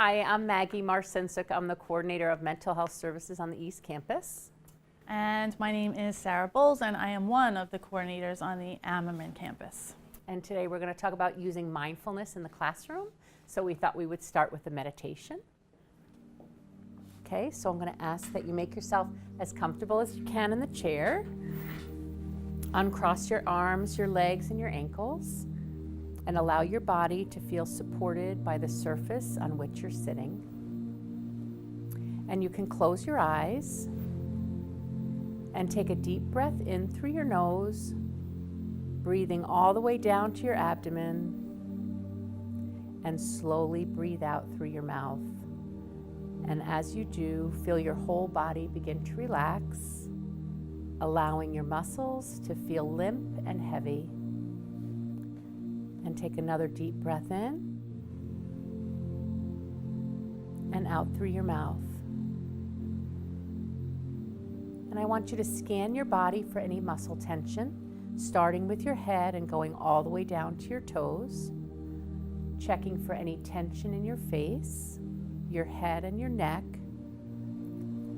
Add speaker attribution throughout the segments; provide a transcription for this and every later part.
Speaker 1: Hi, I'm Maggie Marcinsick. I'm the coordinator of mental health services on the East Campus.
Speaker 2: And my name is Sarah Bowles, and I am one of the coordinators on the Ammerman campus.
Speaker 1: And today we're going to talk about using mindfulness in the classroom. So we thought we would start with a meditation. Okay, so I'm going to ask that you make yourself as comfortable as you can in the chair. Uncross your arms, your legs, and your ankles, and allow your body to feel supported by the surface on which you're sitting. And you can close your eyes and take a deep breath in through your nose, breathing all the way down to your abdomen, and slowly breathe out through your mouth. And as you do, feel your whole body begin to relax, allowing your muscles to feel limp and heavy. And take another deep breath in and out through your mouth. And I want you to scan your body for any muscle tension, starting with your head and going all the way down to your toes, checking for any tension in your face, your head and your neck.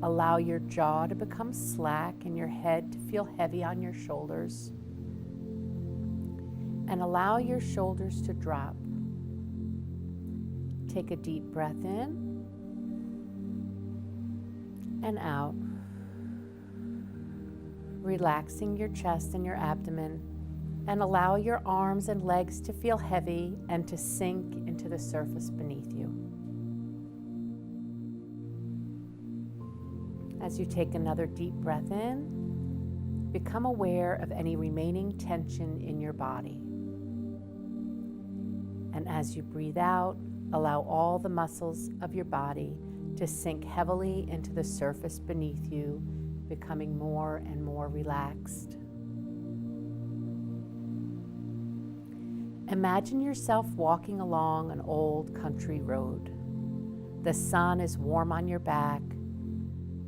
Speaker 1: Allow your jaw to become slack and your head to feel heavy on your shoulders. And allow your shoulders to drop. Take a deep breath in and out, relaxing your chest and your abdomen, and allow your arms and legs to feel heavy and to sink into the surface beneath you. As you take another deep breath in, become aware of any remaining tension in your body. And as you breathe out, allow all the muscles of your body to sink heavily into the surface beneath you, becoming more and more relaxed. Imagine yourself walking along an old country road. The sun is warm on your back.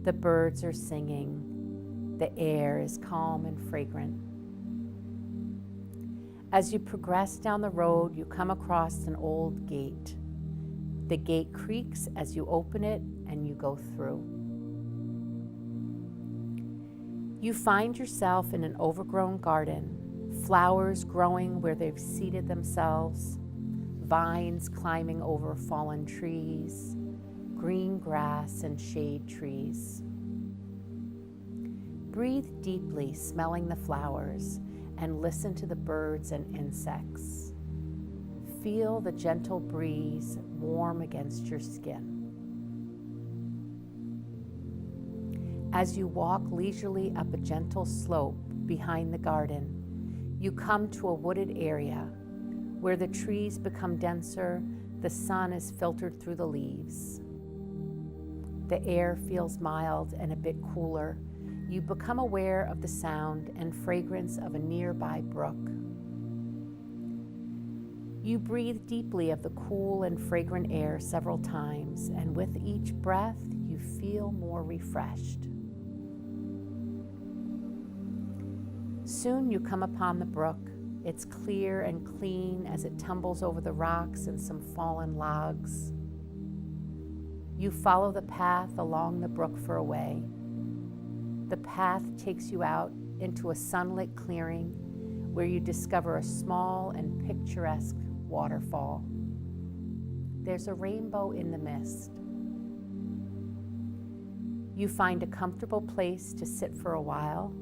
Speaker 1: The birds are singing. The air is calm and fragrant. As you progress down the road, you come across an old gate. The gate creaks as you open it and you go through. You find yourself in an overgrown garden, flowers growing where they've seated themselves, vines climbing over fallen trees, green grass and shade trees. Breathe deeply, smelling the flowers, and listen to the birds and insects. Feel the gentle breeze warm against your skin. As you walk leisurely up a gentle slope behind the garden, you come to a wooded area where the trees become denser, the sun is filtered through the leaves. The air feels mild and a bit cooler. You become aware of the sound and fragrance of a nearby brook. You breathe deeply of the cool and fragrant air several times, and with each breath, you feel more refreshed. Soon you come upon the brook. It's clear and clean as it tumbles over the rocks and some fallen logs. You follow the path along the brook for a way. The path takes you out into a sunlit clearing where you discover a small and picturesque waterfall. There's a rainbow in the mist. You find a comfortable place to sit for a while,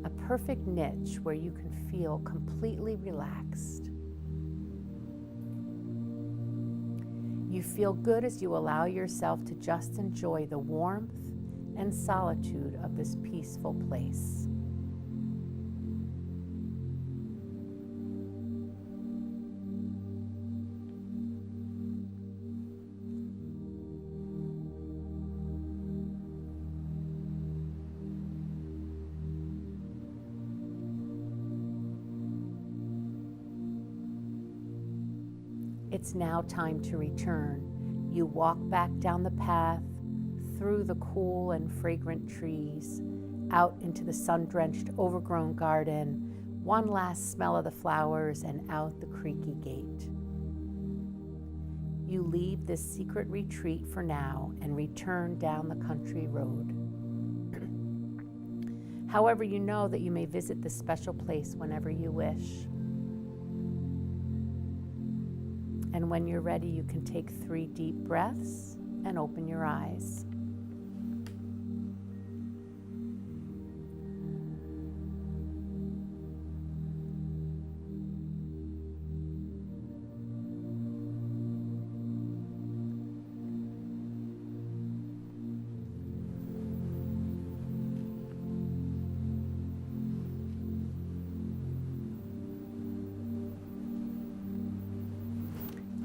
Speaker 1: a perfect niche where you can feel completely relaxed. You feel good as you allow yourself to just enjoy the warmth and solitude of this peaceful place. It's now time to return. You walk back down the path, through the cool and fragrant trees, out into the sun-drenched, overgrown garden, one last smell of the flowers, and out the creaky gate. you leave this secret retreat for now and return down the country road. However, you know that you may visit this special place whenever you wish. And when you're ready, you can take 3 deep breaths and open your eyes.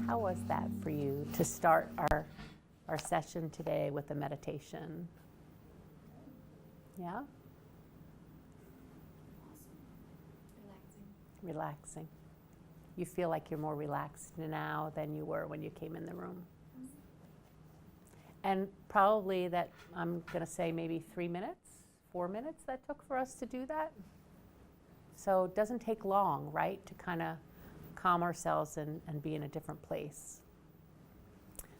Speaker 1: How was that for you to start our session today with a meditation? Yeah? Relaxing. You feel like you're more relaxed now than you were when you came in the room. And probably that, I'm going to say maybe 3 minutes, 4 minutes that took for us to do that. So it doesn't take long, right, to kind of calm ourselves and be in a different place.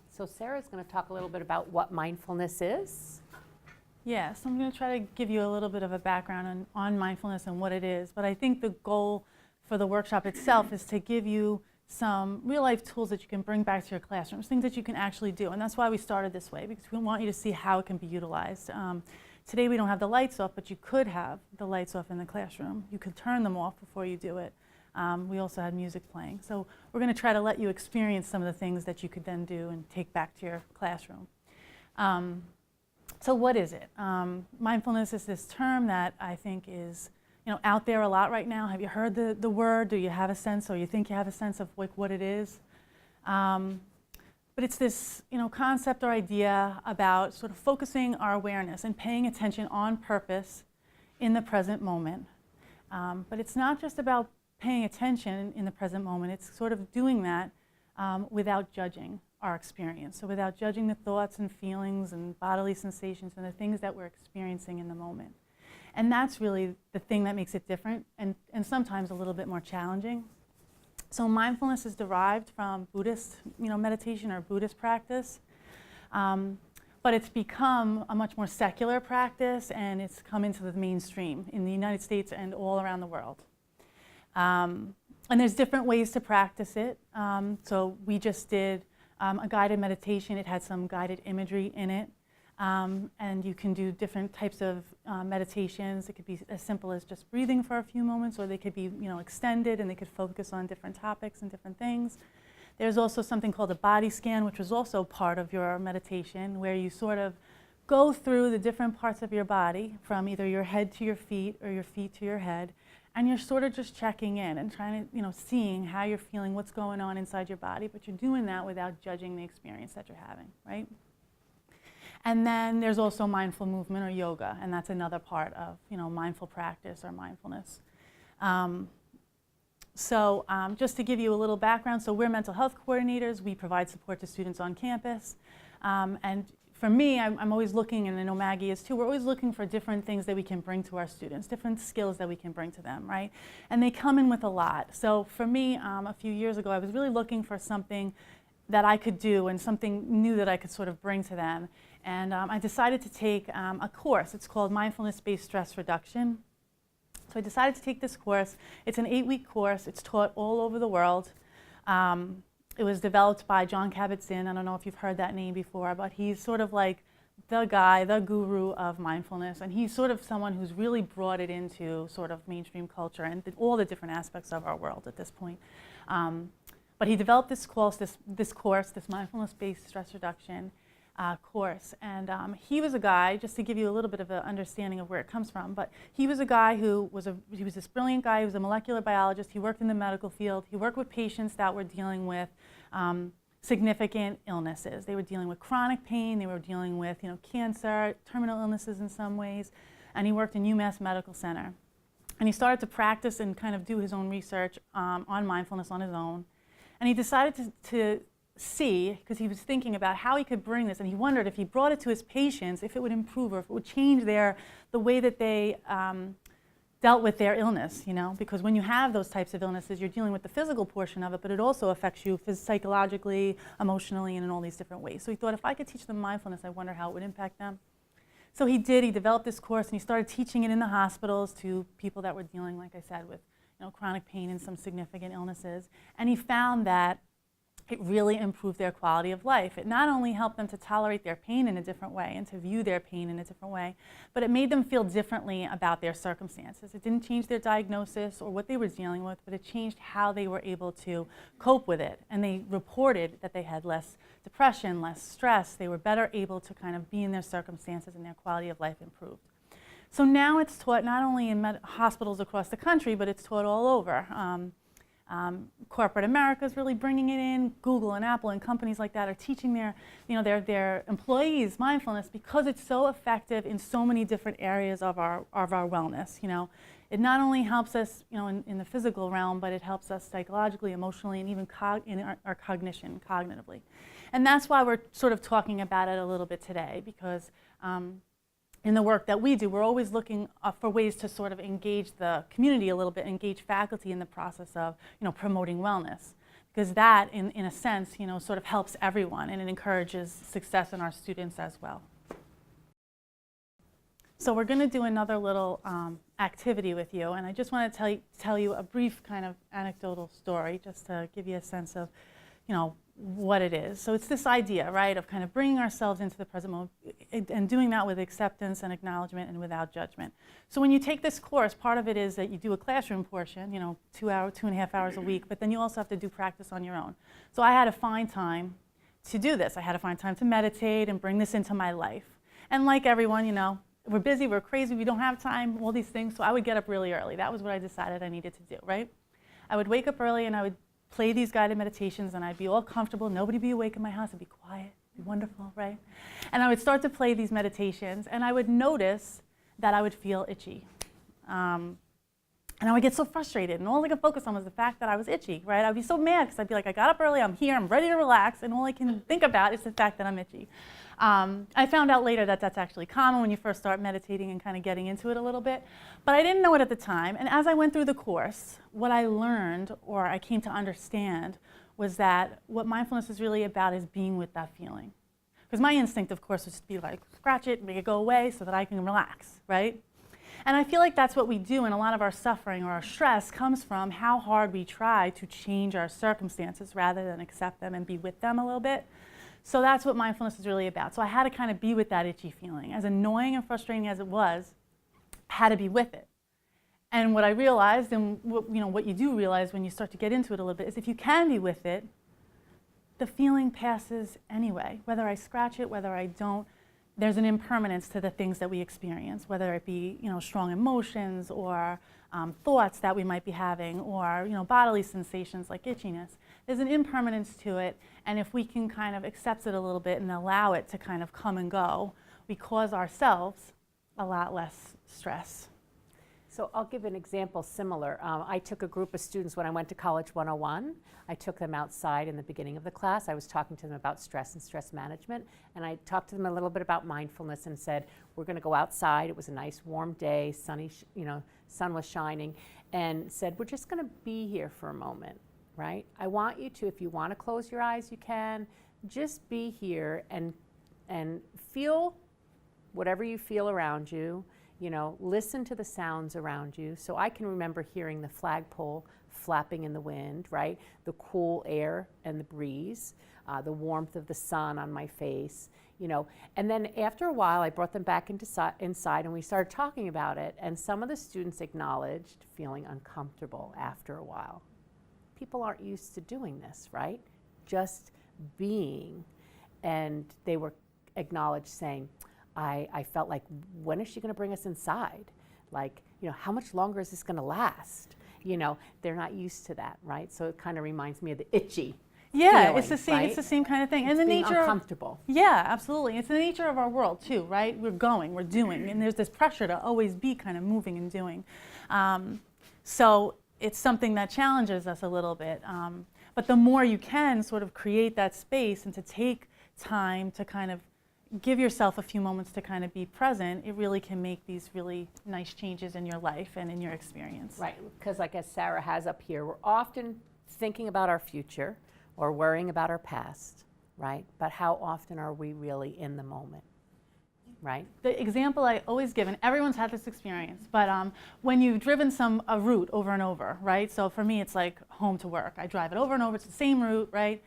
Speaker 1: So Sarah's going to talk a little bit about what mindfulness is.
Speaker 2: Yeah, so I'm going to try to give you a little bit of a background on mindfulness and what it is. But I think the goal for the workshop itself is to give you some real-life tools that you can bring back to your classrooms, things that you can actually do. And that's why we started this way, because we want you to see how it can be utilized. Today we don't have the lights off, but you could have the lights off in the classroom. You could turn them off before you do it. We also had music playing. So we're going to try to let you experience some of the things that you could then do and take back to your classroom. So what is it? Mindfulness is this term that I think is out there a lot right now. Have you heard the word? Do you have a sense, or you think you have a sense of like what it is? But it's this concept or idea about sort of focusing our awareness and paying attention on purpose in the present moment. But it's not just about paying attention in the present moment. It's sort of doing that without judging our experience. So without judging the thoughts and feelings and bodily sensations and the things that we're experiencing in the moment. And that's really the thing that makes it different and sometimes a little bit more challenging. So mindfulness is derived from Buddhist meditation or Buddhist practice. But it's become a much more secular practice, and it's come into the mainstream in the United States and all around the world. And there's different ways to practice it. So we just did a guided meditation. It had some guided imagery in it. And you can do different types of meditations. It could be as simple as just breathing for a few moments, or they could be extended, and they could focus on different topics and different things. There's also something called a body scan, which was also part of your meditation, where you sort of go through the different parts of your body, from either your head to your feet or your feet to your head. And you're sort of just checking in and trying to, seeing how you're feeling, what's going on inside your body, but you're doing that without judging the experience that you're having, right? And then there's also mindful movement or yoga, and that's another part of, mindful practice or mindfulness. So just to give you a little background, so we're mental health coordinators. We provide support to students on campus. And for me, I'm always looking, and I know Maggie is too, we're always looking for different things that we can bring to our students, different skills that we can bring to them, right? And they come in with a lot. So for me, a few years ago, I was really looking for something that I could do and something new that I could sort of bring to them. And I decided to take a course. It's called Mindfulness-Based Stress Reduction. So I decided to take this course. It's an 8-week course. It's taught all over the world. It was developed by John Kabat-Zinn. I don't know if you've heard that name before, but he's sort of like the guy, the guru of mindfulness. And he's sort of someone who's really brought it into sort of mainstream culture and all the different aspects of our world at this point. But he developed this course, this Mindfulness-Based Stress Reduction course. And he was a guy, just to give you a little bit of an understanding of where it comes from, but he was a guy who was this brilliant guy. He was a molecular biologist. He worked in the medical field. He worked with patients that were dealing with significant illnesses. They were dealing with chronic pain. They were dealing with cancer, terminal illnesses in some ways. And he worked in UMass Medical Center. And he started to practice and kind of do his own research on mindfulness on his own. And he decided to see, because he was thinking about how he could bring this, and he wondered if he brought it to his patients, if it would improve or if it would change the way that they dealt with their illness, because when you have those types of illnesses, you're dealing with the physical portion of it, but it also affects you psychologically, emotionally, and in all these different ways. So he thought, if I could teach them mindfulness, I wonder how it would impact them. So he did. He developed this course, and he started teaching it in the hospitals to people that were dealing, like I said, with chronic pain and some significant illnesses. And he found that it really improved their quality of life. It not only helped them to tolerate their pain in a different way and to view their pain in a different way, but it made them feel differently about their circumstances. It didn't change their diagnosis or what they were dealing with, but it changed how they were able to cope with it. And they reported that they had less depression, less stress. They were better able to kind of be in their circumstances, and their quality of life improved. So now it's taught not only in hospitals across the country, but it's taught all over. Corporate America is really bringing it in. Google and Apple and companies like that are teaching their employees mindfulness, because it's so effective in so many different areas of our wellness. It not only helps us in the physical realm, but it helps us psychologically, emotionally, and even in our cognition, cognitively. And that's why we're sort of talking about it a little bit today, because in the work that we do, we're always looking for ways to sort of engage the community a little bit, engage faculty in the process of promoting wellness, because that, in a sense, sort of helps everyone, and it encourages success in our students as well. So we're going to do another little activity with you, and I just want to tell you a brief kind of anecdotal story, just to give you a sense of what it is. So it's this idea, right, of kind of bringing ourselves into the present moment, and doing that with acceptance and acknowledgement and without judgment. So when you take this course, part of it is that you do a classroom portion, 2.5 hours a week, but then you also have to do practice on your own. So I had to find time to do this. I had to find time to meditate and bring this into my life. And like everyone, we're busy, we're crazy, we don't have time, all these things. So I would get up really early. That was what I decided I needed to do, right? I would wake up early, and I would play these guided meditations, and I'd be all comfortable. Nobody would be awake in my house. It'd be quiet. It'd be wonderful, right? And I would start to play these meditations, and I would notice that I would feel itchy. And I would get so frustrated, and all I could focus on was the fact that I was itchy, right? I'd be so mad, because I'd be like, I got up early, I'm here, I'm ready to relax, and all I can think about is the fact that I'm itchy. I found out later that that's actually common when you first start meditating and kind of getting into it a little bit. But I didn't know it at the time. And as I went through the course, what I learned, or I came to understand, was that what mindfulness is really about is being with that feeling. Because my instinct, of course, was to be like, scratch it, make it go away so that I can relax, right? And I feel like that's what we do, and a lot of our suffering or our stress comes from how hard we try to change our circumstances rather than accept them and be with them a little bit. So that's what mindfulness is really about. So I had to kind of be with that itchy feeling. As annoying and frustrating as it was, I had to be with it. And what I realized, and what you do realize when you start to get into it a little bit, is if you can be with it, the feeling passes anyway. Whether I scratch it, whether I don't, there's an impermanence to the things that we experience, whether it be strong emotions or thoughts that we might be having, or bodily sensations like itchiness. There's an impermanence to it, and if we can kind of accept it a little bit and allow it to kind of come and go, we cause ourselves a lot less stress.
Speaker 1: So I'll give an example similar. I took a group of students when I went to College 101. I took them outside in the beginning of the class. I was talking to them about stress and stress management, and I talked to them a little bit about mindfulness and said, we're going to go outside. It was a nice warm day, sunny, sun was shining, and said, we're just going to be here for a moment, right? I want you to, if you want to close your eyes, you can. Just be here and feel whatever you feel around you. Listen to the sounds around you. So I can remember hearing the flagpole flapping in the wind, right? The cool air and the breeze, the warmth of the sun on my face, And then after a while, I brought them back inside, and we started talking about it. And some of the students acknowledged feeling uncomfortable after a while. People aren't used to doing this, right? Just being. And they were acknowledged saying, I felt like, when is she going to bring us inside? Like, how much longer is this going to last? They're not used to that, right? So it kind of reminds me of the itchy feeling,
Speaker 2: it's the same.
Speaker 1: right?
Speaker 2: It's the same kind of thing.
Speaker 1: It's
Speaker 2: and the
Speaker 1: being
Speaker 2: nature
Speaker 1: uncomfortable.
Speaker 2: Yeah, absolutely. It's the nature of our world too, right? We're going, we're doing, and there's this pressure to always be kind of moving and doing. So it's something that challenges us a little bit. But the more you can sort of create that space and to take time to kind of give yourself a few moments to kind of be present, it really can make these really nice changes in your life and in your experience.
Speaker 1: Right, because like as Sarah has up here, we're often thinking about our future or worrying about our past, right? But how often are we really in the moment, right?
Speaker 2: The example I always give, and everyone's had this experience, but when you've driven a route over and over, right? So for me, it's like home to work. I drive it over and over, it's the same route, right?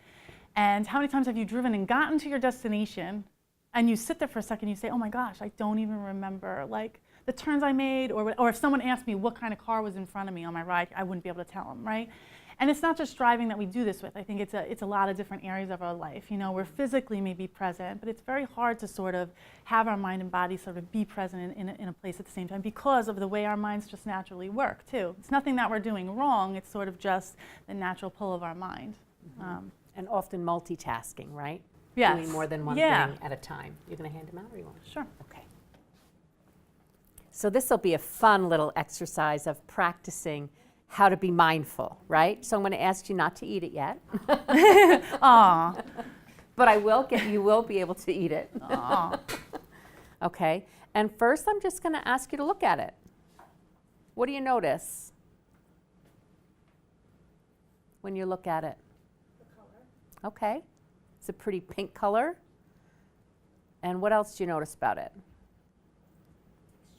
Speaker 2: And how many times have you driven and gotten to your destination and you sit there for a second and you say, oh my gosh, I don't even remember like the turns I made, or if someone asked me what kind of car was in front of me on my ride, I wouldn't be able to tell them, right? And it's not just driving that we do this with. I think it's a lot of different areas of our life. You know, we're physically maybe present, but it's very hard to sort of have our mind and body sort of be present in a place at the same time because of the way our minds just naturally work too. It's nothing that we're doing wrong, it's sort of just the natural pull of our mind.
Speaker 1: Mm-hmm. And often multitasking, right?
Speaker 2: Yes.
Speaker 1: Doing more than one thing at a time. You're going to hand them out or you want?
Speaker 2: Sure.
Speaker 1: Okay. So this will be a fun little exercise of practicing how to be mindful, right? So I'm going to ask you not to eat it yet.
Speaker 2: Aw.
Speaker 1: But you will be able to eat it.
Speaker 2: Aw.
Speaker 1: Okay. And first I'm just going to ask you to look at it. What do you notice when you look at it?
Speaker 3: The color.
Speaker 1: Okay. It's a pretty pink color. And what else do you notice about it?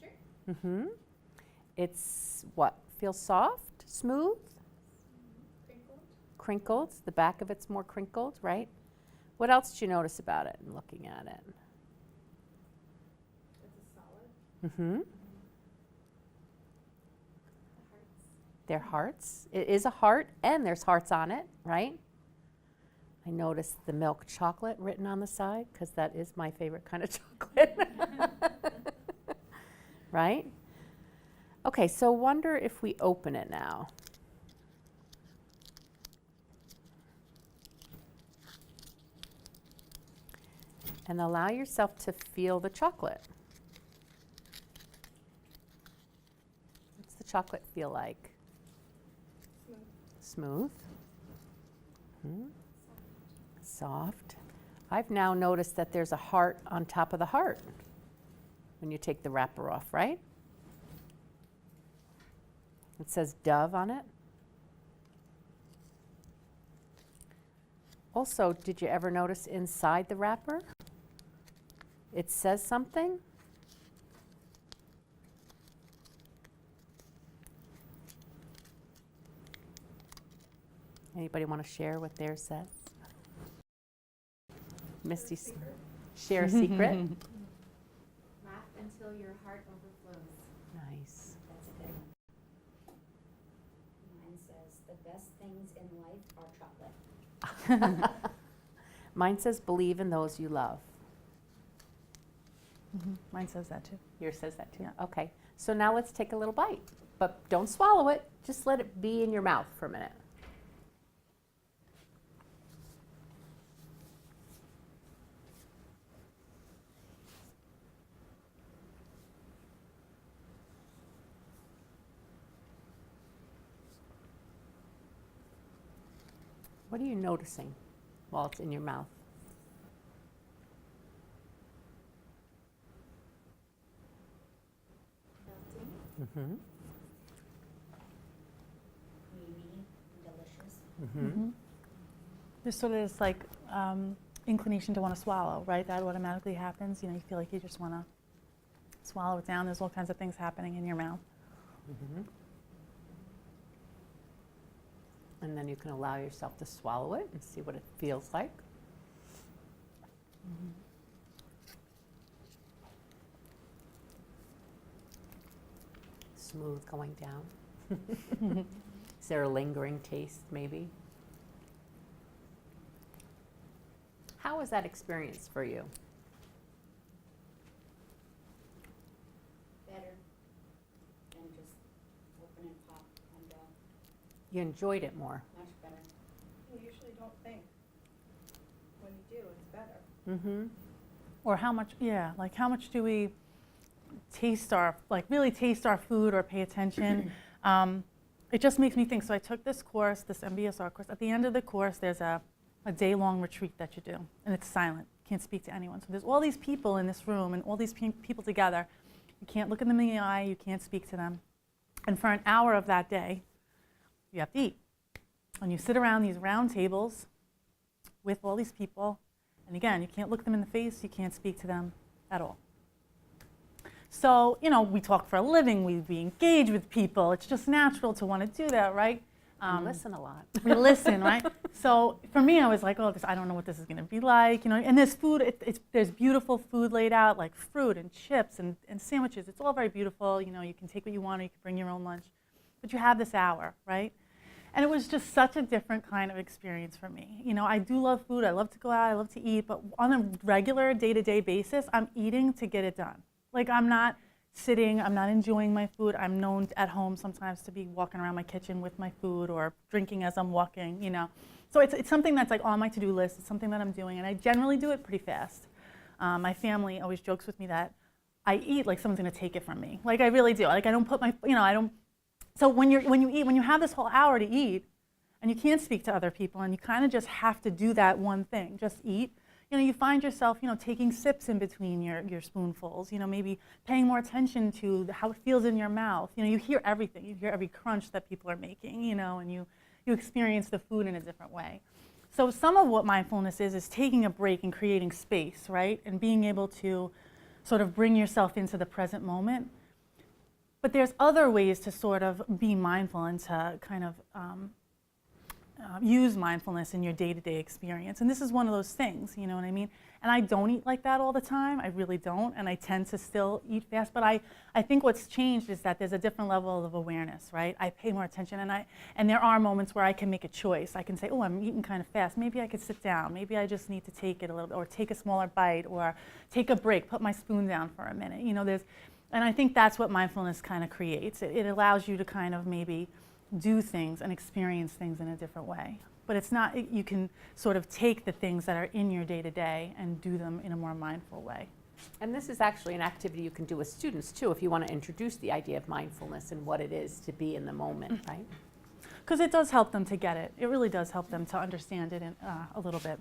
Speaker 3: Texture.
Speaker 1: Mm-hmm. It's what? Feels soft? Smooth?
Speaker 3: Crinkled.
Speaker 1: Crinkled. The back of it's more crinkled, right? What else do you notice about it in looking at it?
Speaker 3: It's a solid.
Speaker 1: Mm-hmm.
Speaker 3: The hearts.
Speaker 1: They're hearts. It is a heart, and there's hearts on it, right? I noticed the milk chocolate written on the side, because that is my favorite kind of chocolate. Right? Okay, so wonder if we open it now. And allow yourself to feel the chocolate. What's the chocolate feel like?
Speaker 3: Smooth.
Speaker 1: Smooth. Mhm. Soft. I've now noticed that there's a heart on top of the heart when you take the wrapper off, right? It says Dove on it. Also, did you ever notice inside the wrapper? It says something. Anybody want to share what theirs says? Misty, share a secret.
Speaker 4: Laugh until your heart overflows.
Speaker 1: Nice.
Speaker 4: That's a good one. Mine says, the best things in life are chocolate.
Speaker 1: Mine says, believe in those you love.
Speaker 2: Mm-hmm. Mine says that too.
Speaker 1: Yours says that too?
Speaker 2: Yeah.
Speaker 1: Okay. So now let's take a little bite. But don't swallow it. Just let it be in your mouth for a minute. What are you noticing while it's in your mouth?
Speaker 3: Melting.
Speaker 1: Mm-hmm.
Speaker 4: Creamy, delicious.
Speaker 1: Mm-hmm.
Speaker 2: Mm-hmm. There's sort of this like inclination to want to swallow, right? That automatically happens. You know, you feel like you just want to swallow it down. There's all kinds of things happening in your mouth.
Speaker 1: Mm-hmm. And then you can allow yourself to swallow it and see what it feels like.
Speaker 2: Mm-hmm.
Speaker 1: Smooth going down. Is there a lingering taste, maybe? How was that experience for you?
Speaker 4: Better than just open and pop and go.
Speaker 1: You enjoyed it more.
Speaker 4: Much better.
Speaker 3: You usually don't think. When you do, it's better.
Speaker 1: Mm-hmm.
Speaker 2: Or how much, yeah, like how much do we taste really taste our food or pay attention? It just makes me think, so I took this course, this MBSR course. At the end of the course, there's a day-long retreat that you do, and it's silent. can't speak to anyone. So there's all these people in this room and all these people together. You can't look them in the eye, you can't speak to them. And for an hour of that day, you have to eat. And you sit around these round tables with all these people, and again, you can't look them in the face, you can't speak to them at all. So, you know, we talk for a living, we engage with people. It's just natural to want to do that, right?
Speaker 1: And listen a lot.
Speaker 2: We listen, right? So for me, I was like, oh, I don't know what this is going to be like, you know. And there's food, there's beautiful food laid out, like fruit and chips and sandwiches. It's all very beautiful. You know, you can take what you want, or you can bring your own lunch. But you have this hour, right? And it was just such a different kind of experience for me. You know, I do love food. I love to go out. I love to eat. But on a regular day-to-day basis, I'm eating to get it done. Like, I'm not sitting, I'm not enjoying my food. I'm known at home sometimes to be walking around my kitchen with my food or drinking as I'm walking, you know. So it's something that's like on my to-do list. It's something that I'm doing, and I generally do it pretty fast. My family always jokes with me that I eat like someone's gonna take it from me. Like, I really do. Like, I don't put my, you know, I don't. So when you eat, when you have this whole hour to eat, and you can't speak to other people, and you kind of just have to do that one thing, just eat, you know, you find yourself, you know, taking sips in between your spoonfuls, you know, maybe paying more attention to how it feels in your mouth. You know, you hear everything. You hear every crunch that people are making, you know, and you experience the food in a different way. So some of what mindfulness is taking a break and creating space, right? And being able to sort of bring yourself into the present moment. But there's other ways to sort of be mindful and to kind of use mindfulness in your day-to-day experience. And this is one of those things, you know what I mean? And I don't eat like that all the time. I really don't. And I tend to still eat fast. But I think what's changed is that there's a different level of awareness, right? I pay more attention. And there are moments where I can make a choice. I can say, oh, I'm eating kind of fast. Maybe I could sit down. Maybe I just need to take it a little bit, or take a smaller bite, or take a break, put my spoon down for a minute. You know, and I think that's what mindfulness kind of creates. It allows you to kind of maybe do things and experience things in a different way. But it's not, you can sort of take the things that are in your day-to-day and do them in a more mindful way.
Speaker 1: And this is actually an activity you can do with students too, if you want to introduce the idea of mindfulness and what it is to be in the moment, right?
Speaker 2: Because it does help them to get it. It really does help them to understand it a little bit.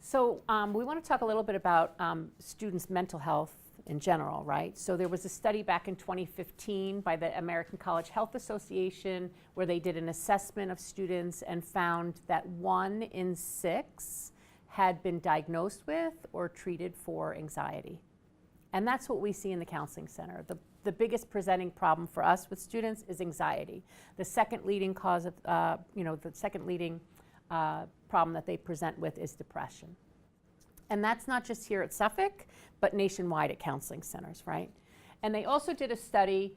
Speaker 1: So we want to talk a little bit about students' mental health in general, right? So there was a study back in 2015 by the American College Health Association where they did an assessment of students and found that 1 in 6 had been diagnosed with or treated for anxiety. And that's what we see in the counseling center. The biggest presenting problem for us with students is anxiety. The second leading cause of, the second leading problem that they present with is depression. And that's not just here at Suffolk, but nationwide at counseling centers, right? And they also did a study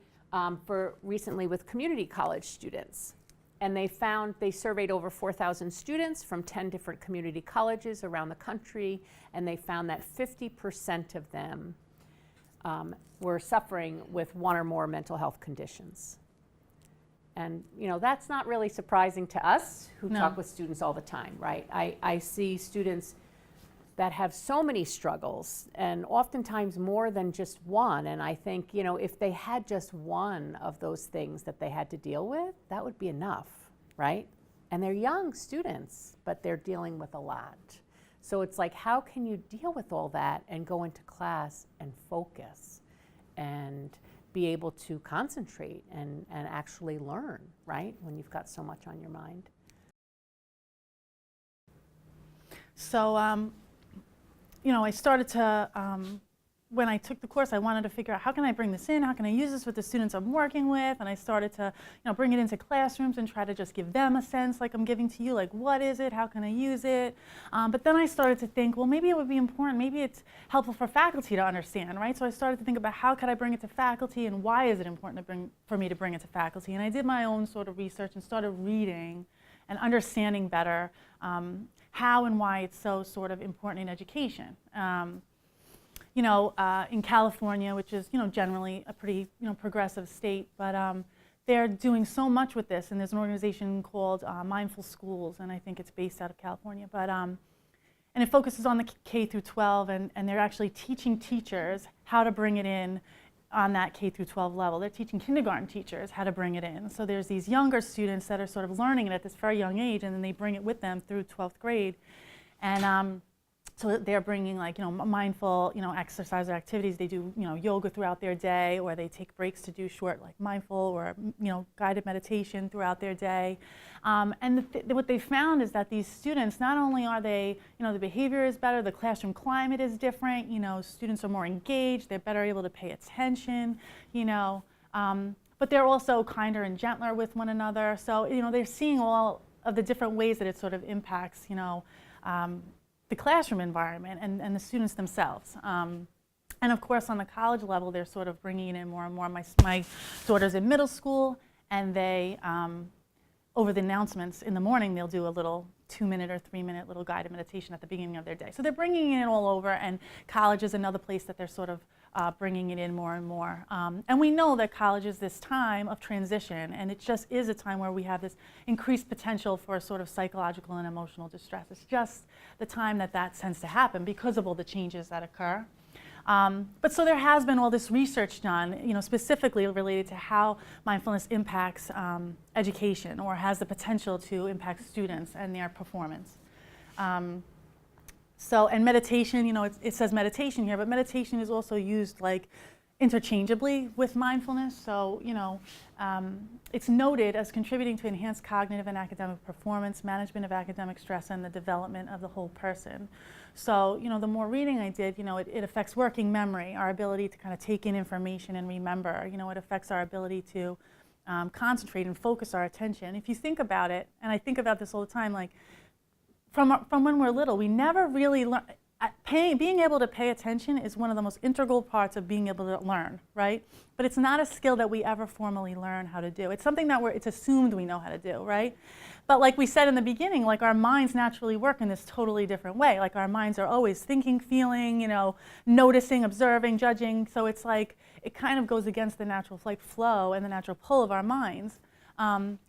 Speaker 1: for recently with community college students. And they surveyed over 4,000 students from 10 different community colleges around the country, and they found that 50% of them were suffering with 1 or more mental health conditions. And you know, that's not really surprising to us who talk with students all the time, right? I see students that have so many struggles, and oftentimes more than just one. And I think, you know, if they had just one of those things that they had to deal with, that would be enough, right? And they're young students, but they're dealing with a lot. So it's like, how can you deal with all that and go into class and focus and be able to concentrate and actually learn, right? When you've got so much on your mind.
Speaker 2: So, you know, I started to, when I took the course, I wanted to figure out how can I bring this in, how can I use this with the students I'm working with, and I started to, you know, bring it into classrooms and try to just give them a sense like I'm giving to you, like what is it, how can I use it, but then I started to think, well, maybe it would be important, maybe it's helpful for faculty to understand, right? So I started to think about how could I bring it to faculty and why is it important for me to bring it to faculty, and I did my own sort of research and started reading and understanding better how and why it's so sort of important in education. You know, in California, which is, you know, generally a pretty, you know, progressive state, but they're doing so much with this, and there's an organization called Mindful Schools, and I think it's based out of California, but and it focuses on the K through 12, and they're actually teaching teachers how to bring it in on that K through 12 level. They're teaching kindergarten teachers how to bring it in. So there's these younger students that are sort of learning it at this very young age, and then they bring it with them through 12th grade. And so they're bringing, like, mindful, exercise or activities. They do, yoga throughout their day, or they take breaks to do short, like, mindful or, guided meditation throughout their day. And what they found is that these students, not only are they, the behavior is better, the classroom climate is different, students are more engaged, they're better able to pay attention, but they're also kinder and gentler with one another. So, they're seeing all of the different ways that it sort of impacts, the classroom environment and the students themselves. And of course, on the college level, they're sort of bringing it in more and more. My daughter's in middle school, and they, over the announcements in the morning, they'll do a little 2-minute or 3-minute little guided meditation at the beginning of their day. So they're bringing it all over, and college is another place that they're sort of bringing it in more and more. And we know that college is this time of transition, and it just is a time where we have this increased potential for sort of psychological and emotional distress. It's just the time that tends to happen because of all the changes that occur. But so there has been all this research done, specifically related to how mindfulness impacts education, or has the potential to impact students and their performance. And meditation, it says meditation here, but meditation is also used like interchangeably with mindfulness. So, it's noted as contributing to enhanced cognitive and academic performance, management of academic stress, and the development of the whole person. So, the more reading I did, it affects working memory, our ability to kind of take in information and remember. It affects our ability to concentrate and focus our attention. If you think about it, and I think about this all the time, like from when we're little, we never really learn. Being able to pay attention is one of the most integral parts of being able to learn, right? But it's not a skill that we ever formally learn how to do. It's something that it's assumed we know how to do, right? But like we said in the beginning, like our minds naturally work in this totally different way. Like our minds are always thinking, feeling, noticing, observing, judging. So it's like it kind of goes against the natural flow and the natural pull of our minds.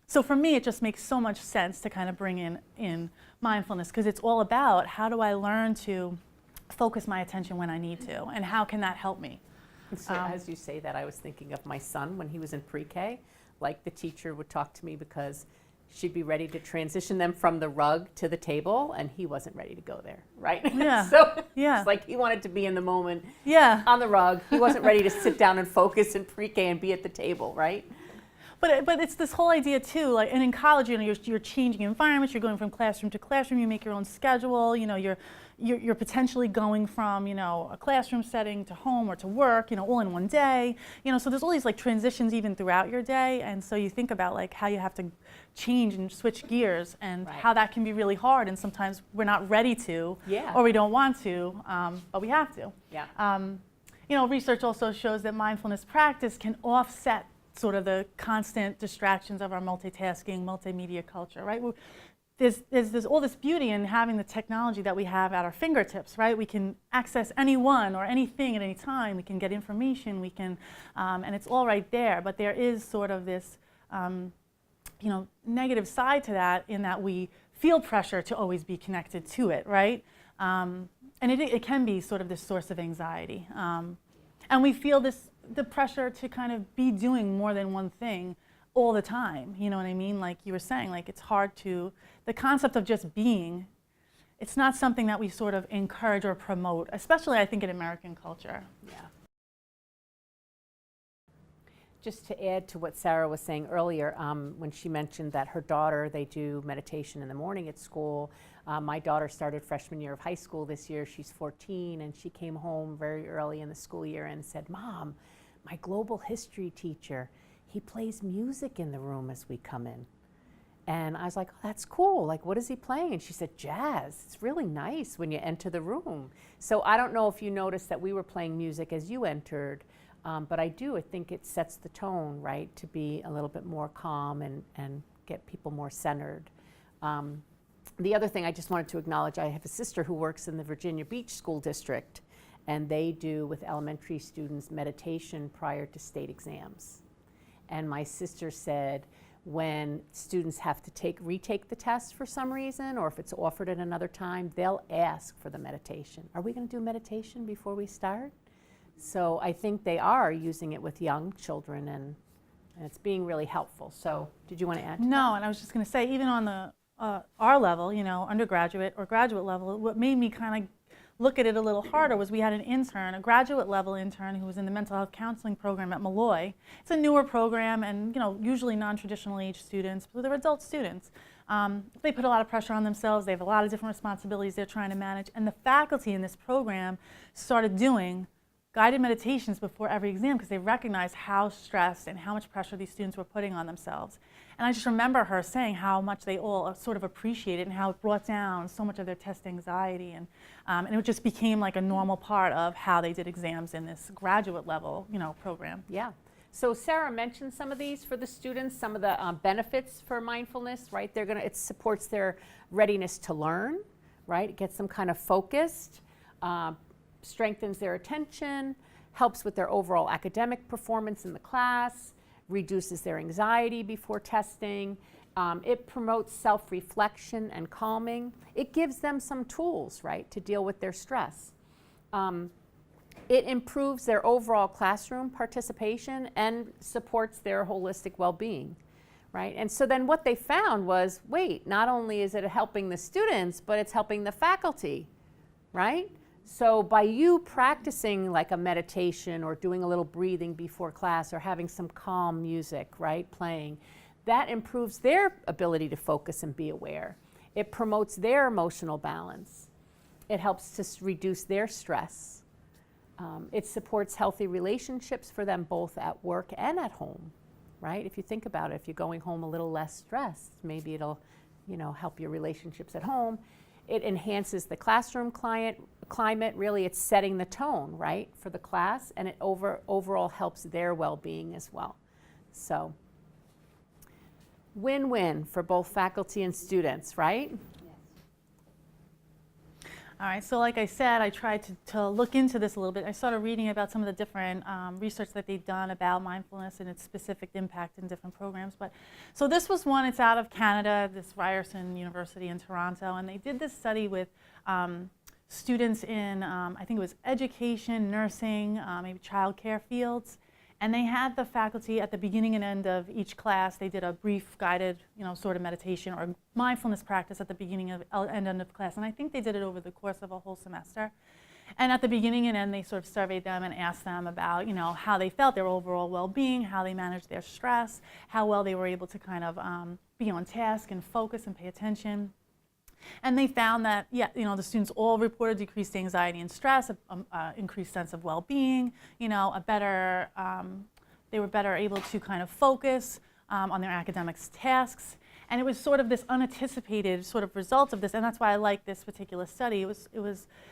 Speaker 2: So for me, it just makes so much sense to kind of bring in mindfulness, because it's all about how do I learn to focus my attention when I need to, and how can that help me?
Speaker 1: So as you say that, I was thinking of my son when he was in pre-K. Like, the teacher would talk to me because she'd be ready to transition them from the rug to the table, and he wasn't ready to go there, right?
Speaker 2: Yeah.
Speaker 1: So
Speaker 2: Yeah.
Speaker 1: it's like he wanted to be in the moment,
Speaker 2: Yeah.
Speaker 1: on the rug. He wasn't ready to sit down and focus in pre-K and be at the table, right?
Speaker 2: But it's this whole idea too, like, and in college, you're changing environments, you're going from classroom to classroom, you make your own schedule, you're potentially going from, a classroom setting to home or to work, all in one day, so there's all these like transitions even throughout your day, and so you think about like how you have to change and switch gears, and
Speaker 1: Right.
Speaker 2: how that can be really hard, and sometimes we're not ready to,
Speaker 1: Yeah.
Speaker 2: or we don't want to, but we have to.
Speaker 1: Yeah.
Speaker 2: Research also shows that mindfulness practice can offset sort of the constant distractions of our multitasking, multimedia culture, right? There's all this beauty in having the technology that we have at our fingertips, right? We can access anyone or anything at any time. We can get information. We can, and it's all right there. But there is sort of this, negative side to that, in that we feel pressure to always be connected to it, right? And it can be sort of this source of anxiety. And we feel the pressure to kind of be doing more than one thing all the time, you know what I mean? Like you were saying, like it's hard to, the concept of just being, it's not something that we sort of encourage or promote, especially I think in American culture.
Speaker 1: Yeah. Just to add to what Sarah was saying earlier, when she mentioned that her daughter, they do meditation in the morning at school. My daughter started freshman year of high school this year. She's 14, and she came home very early in the school year and said, "Mom, my global history teacher, he plays music in the room as we come in." And I was like, "Oh, that's cool. Like, what is he playing?" And she said, "Jazz. It's really nice when you enter the room." So I don't know if you noticed that we were playing music as you entered, but I think it sets the tone, right, to be a little bit more calm and get people more centered. The other thing I just wanted to acknowledge, I have a sister who works in the Virginia Beach School District, and they do with elementary students meditation prior to state exams. And my sister said when students have to retake the test for some reason, or if it's offered at another time, they'll ask for the meditation. "Are we going to do meditation before we start?" So I think they are using it with young children, and it's being really helpful. So did you want to add to that?
Speaker 2: No, and I was just going to say, even on the our level, undergraduate or graduate level, what made me kind of look at it a little harder was we had an intern, a graduate level intern, who was in the mental health counseling program at Malloy. It's a newer program, and usually non-traditional age students, but they're adult students. They put a lot of pressure on themselves. They have a lot of different responsibilities they're trying to manage, and the faculty in this program started doing guided meditations before every exam because they recognized how stressed and how much pressure these students were putting on themselves. And I just remember her saying how much they all sort of appreciated and how it brought down so much of their test anxiety. And it just became like a normal part of how they did exams in this graduate level, program.
Speaker 1: Yeah. So Sarah mentioned some of these for the students, some of the benefits for mindfulness, right? It supports their readiness to learn, right? It gets them kind of focused, strengthens their attention, helps with their overall academic performance in the class, reduces their anxiety before testing. It promotes self-reflection and calming. It gives them some tools, right, to deal with their stress. It improves their overall classroom participation and supports their holistic well-being, right? And so then what they found was, wait, not only is it helping the students, but it's helping the faculty, right? So by you practicing like a meditation or doing a little breathing before class or having some calm music, right, playing, that improves their ability to focus and be aware. It promotes their emotional balance. It helps to reduce their stress. It supports healthy relationships for them both at work and at home, right? If you think about it, if you're going home a little less stressed, maybe it'll, help your relationships at home. It enhances the classroom climate. Really, it's setting the tone, right, for the class, and it overall helps their well-being as well. So, win-win for both faculty and students, right?
Speaker 2: All right, so like I said, I tried to look into this a little bit. I started reading about some of the different research that they've done about mindfulness and its specific impact in different programs. So this was one, it's out of Canada, this Ryerson University in Toronto, and they did this study with students in, I think it was education, nursing, maybe childcare fields. And they had the faculty at the beginning and end of each class, they did a brief guided, sort of meditation or mindfulness practice at the beginning and end of class. And I think they did it over the course of a whole semester. And at the beginning and end, they sort of surveyed them and asked them about, how they felt, their overall well-being, how they managed their stress, how well they were able to kind of be on task and focus and pay attention. And they found that, the students all reported decreased anxiety and stress, increased sense of well-being, they were better able to kind of focus on their academics tasks. And it was sort of this unanticipated sort of result of this, and that's why I like this particular study.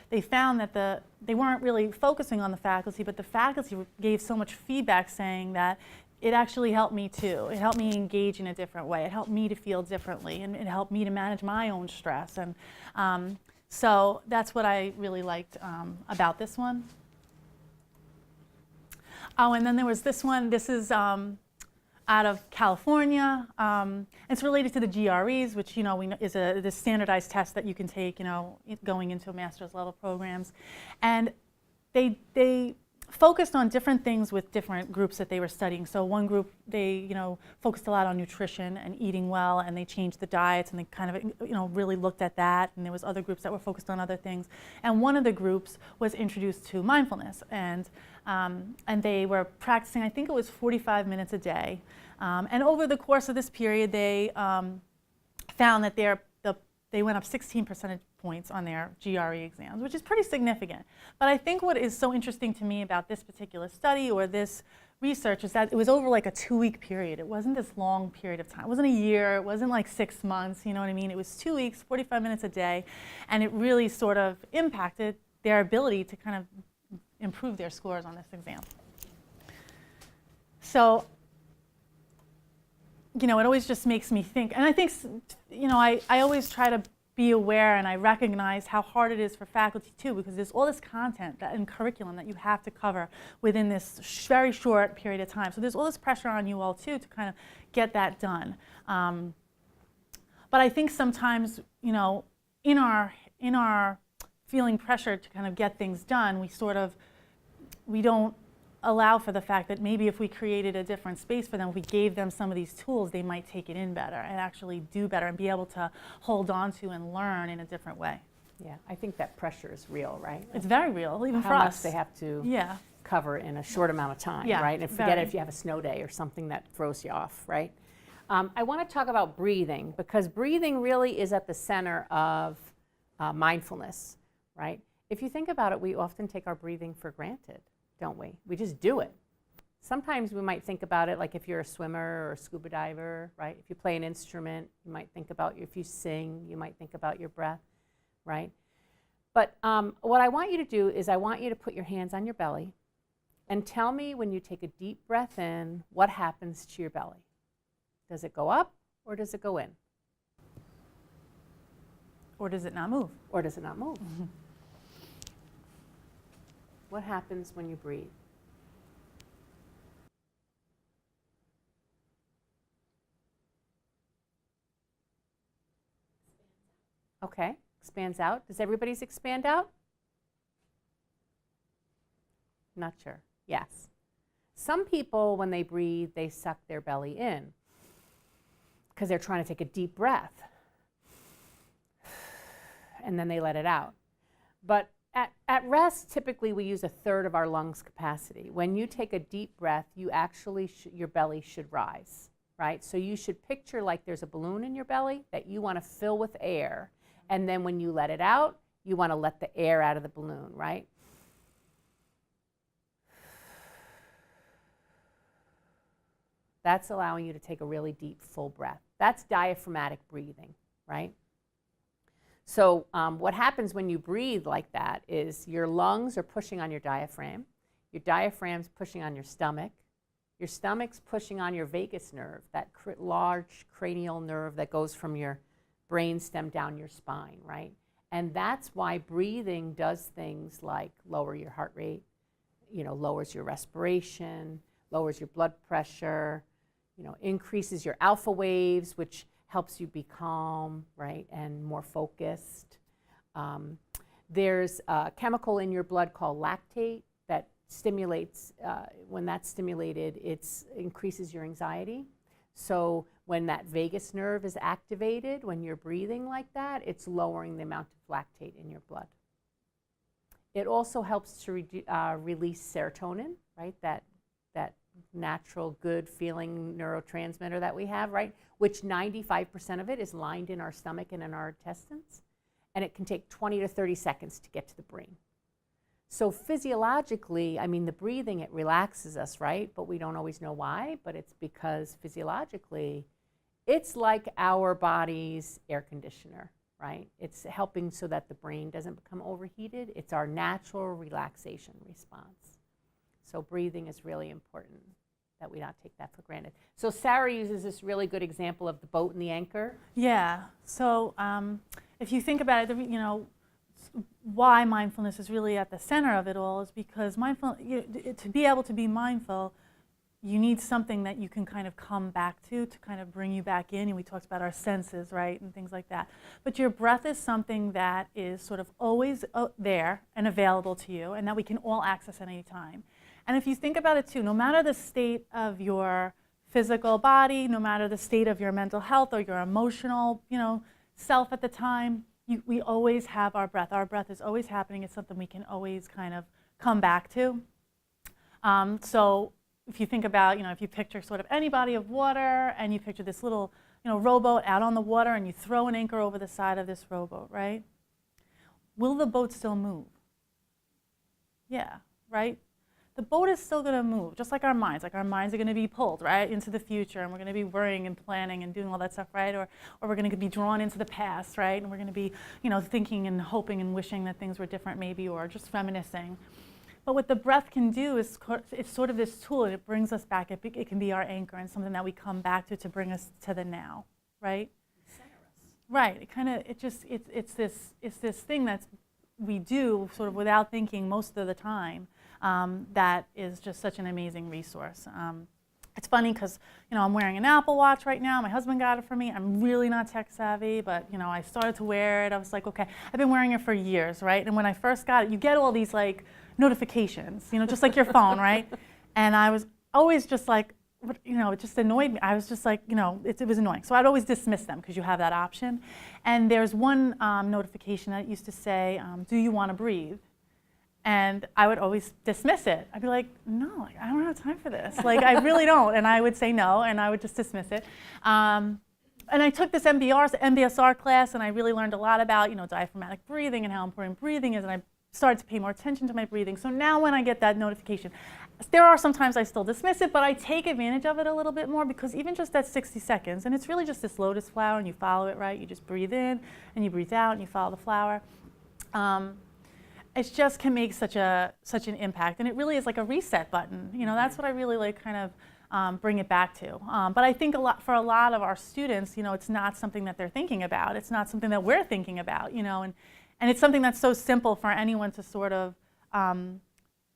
Speaker 2: They found that they weren't really focusing on the faculty, but the faculty gave so much feedback saying that it actually helped me too. It helped me engage in a different way. It helped me to feel differently, and it helped me to manage my own stress. And so that's what I really liked about this one. Oh, and then there was this one. This is out of California. It's related to the GREs, which we know is the standardized test that you can take, going into master's level programs. And they focused on different things with different groups that they were studying. So one group, they focused a lot on nutrition and eating well, and they changed the diets, and they kind of really looked at that. And there was other groups that were focused on other things. And one of the groups was introduced to mindfulness, and they were practicing, I think it was 45 minutes a day. And over the course of this period, they found that they went up 16 percentage points on their GRE exams, which is pretty significant. But I think what is so interesting to me about this particular study or this research is that it was over like a 2-week period. It wasn't this long period of time. It wasn't a year. It wasn't like 6 months, you know what I mean? It was 2 weeks, 45 minutes a day, and it really sort of impacted their ability to kind of improve their scores on this exam. So, it always just makes me think, and I think, I always try to be aware, and I recognize how hard it is for faculty too, because there's all this content and curriculum that you have to cover within this very short period of time. So there's all this pressure on you all too to kind of get that done. But I think sometimes, in our feeling pressured to kind of get things done, we sort of we don't allow for the fact that maybe if we created a different space for them, if we gave them some of these tools, they might take it in better and actually do better and be able to hold on to and learn in a different way.
Speaker 1: Yeah, I think that pressure is real, right?
Speaker 2: It's very real, even for
Speaker 1: How much
Speaker 2: us.
Speaker 1: they have to
Speaker 2: Yeah.
Speaker 1: cover in a short amount of time,
Speaker 2: Yeah,
Speaker 1: right? And forget
Speaker 2: very.
Speaker 1: it if you have a snow day or something that throws you off, right? I want to talk about breathing, because breathing really is at the center of mindfulness, right? If you think about it, we often take our breathing for granted, don't we? We just do it. Sometimes we might think about it like if you're a swimmer or a scuba diver, right? If you play an instrument, you might think about, if you sing, you might think about your breath, right? But what I want you to do is I want you to put your hands on your belly and tell me, when you take a deep breath in, what happens to your belly. Does it go up or does it go in?
Speaker 2: Or does it not move?
Speaker 1: Or does it not move? What happens when you breathe? Okay, expands out. Does everybody's expand out? Not sure. Yes. Some people, when they breathe, they suck their belly in because they're trying to take a deep breath. And then they let it out. But at rest, typically we use 1/3 of our lungs capacity. When you take a deep breath, you actually, your belly should rise, right? So you should picture like there's a balloon in your belly that you want to fill with air. And then when you let it out, you want to let the air out of the balloon, right? That's allowing you to take a really deep, full breath. That's diaphragmatic breathing, right? So what happens when you breathe like that is your lungs are pushing on your diaphragm's pushing on your stomach's pushing on your vagus nerve, that large cranial nerve that goes from your brainstem down your spine, right? And that's why breathing does things like lower your heart rate, lowers your respiration, lowers your blood pressure, increases your alpha waves, which helps you be calm, right, and more focused. There's a chemical in your blood called lactate that stimulates, when that's stimulated, it increases your anxiety. So when that vagus nerve is activated, when you're breathing like that, it's lowering the amount of lactate in your blood. It also helps to release serotonin, right, that natural good feeling neurotransmitter that we have, right, which 95% of it is lined in our stomach and in our intestines, and it can take 20 to 30 seconds to get to the brain. So physiologically, the breathing, it relaxes us, right, but we don't always know why, but it's because physiologically, it's like our body's air conditioner, right? It's helping so that the brain doesn't become overheated. It's our natural relaxation response. So breathing is really important, that we not take that for granted. So Sarah uses this really good example of the boat and the anchor.
Speaker 2: Yeah. So if you think about it, why mindfulness is really at the center of it all is because to be able to be mindful, you need something that you can kind of come back to kind of bring you back in. And we talked about our senses, right, and things like that. But your breath is something that is sort of always there and available to you, and that we can all access at any time. And if you think about it too, no matter the state of your physical body, no matter the state of your mental health or your emotional, self at the time, we always have our breath. Our breath is always happening. It's something we can always kind of come back to. So if you think about, if you picture sort of any body of water and you picture this little, rowboat out on the water and you throw an anchor over the side of this rowboat, right? Will the boat still move? Yeah, right? The boat is still going to move, just like our minds. Like our minds are going to be pulled, right, into the future, and we're going to be worrying and planning and doing all that stuff, right? Or we're going to be drawn into the past, right? And we're going to be, thinking and hoping and wishing that things were different maybe, or just reminiscing. But what the breath can do is it's sort of this tool, and it brings us back. It can be our anchor and something that we come back to bring us to the now, right?
Speaker 1: Center us.
Speaker 2: Right. It's this thing that we do sort of without thinking most of the time. That is just such an amazing resource. It's funny because, I'm wearing an Apple Watch right now. My husband got it for me. I'm really not tech savvy, but, I started to wear it. I was like, okay, I've been wearing it for years, right? And when I first got it, you get all these notifications, just like your phone, right? And I was always just like, it just annoyed me. I was just like, it was annoying. So I'd always dismiss them because you have that option. And there's one notification that used to say, do you want to breathe? And I would always dismiss it. I'd be like, no, I don't have time for this. I really don't. And I would say no, and I would just dismiss it. And I took this MBSR class, and I really learned a lot about, diaphragmatic breathing and how important breathing is, and I started to pay more attention to my breathing. So now when I get that notification, there are sometimes I still dismiss it, but I take advantage of it a little bit more, because even just that 60 seconds, and it's really just this lotus flower, and you follow it, right? You just breathe in, and you breathe out, and you follow the flower. It just can make such an impact, and it really is like a reset button. That's what I really kind of bring it back to. But I think for a lot of our students, it's not something that they're thinking about. It's not something that we're thinking about, and it's something that's so simple for anyone to sort of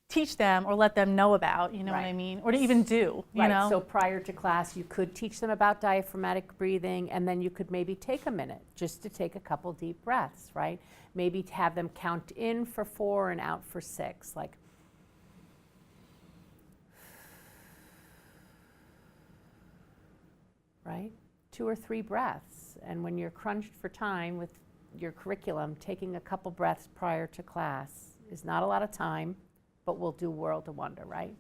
Speaker 2: teach them or let them know about, what I mean, or to even do, you know?
Speaker 1: So prior to class, you could teach them about diaphragmatic breathing, and then you could maybe take a minute just to take a couple deep breaths, right? Maybe to have them count in for 4 and out for 6, right? 2 or 3 breaths. And when you're crunched for time with your curriculum, taking a couple breaths prior to class is not a lot of time, but will do world of wonder, right?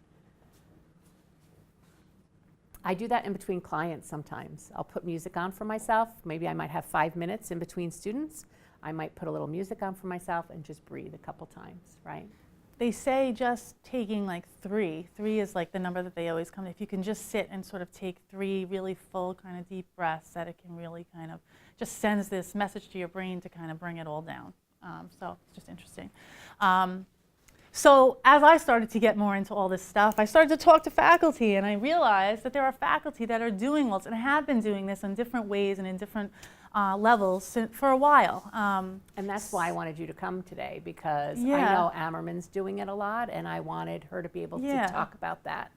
Speaker 1: I do that in between clients sometimes. I'll put music on for myself. Maybe I might have 5 minutes in between students. I might put a little music on for myself and just breathe a couple times, right?
Speaker 2: They say just taking 3 is the number that they always come to. If you can just sit and sort of take 3 really full kind of deep breaths, that it can really kind of just sends this message to your brain to kind of bring it all down. So it's just interesting. So as I started to get more into all this stuff, I started to talk to faculty, and I realized that there are faculty that are doing and have been doing this in different ways and in different levels for a while.
Speaker 1: And that's why I wanted you to come today, because I
Speaker 2: Yeah.
Speaker 1: know Ammerman's doing it a lot, and I wanted her to be able
Speaker 2: Yeah.
Speaker 1: to talk about that.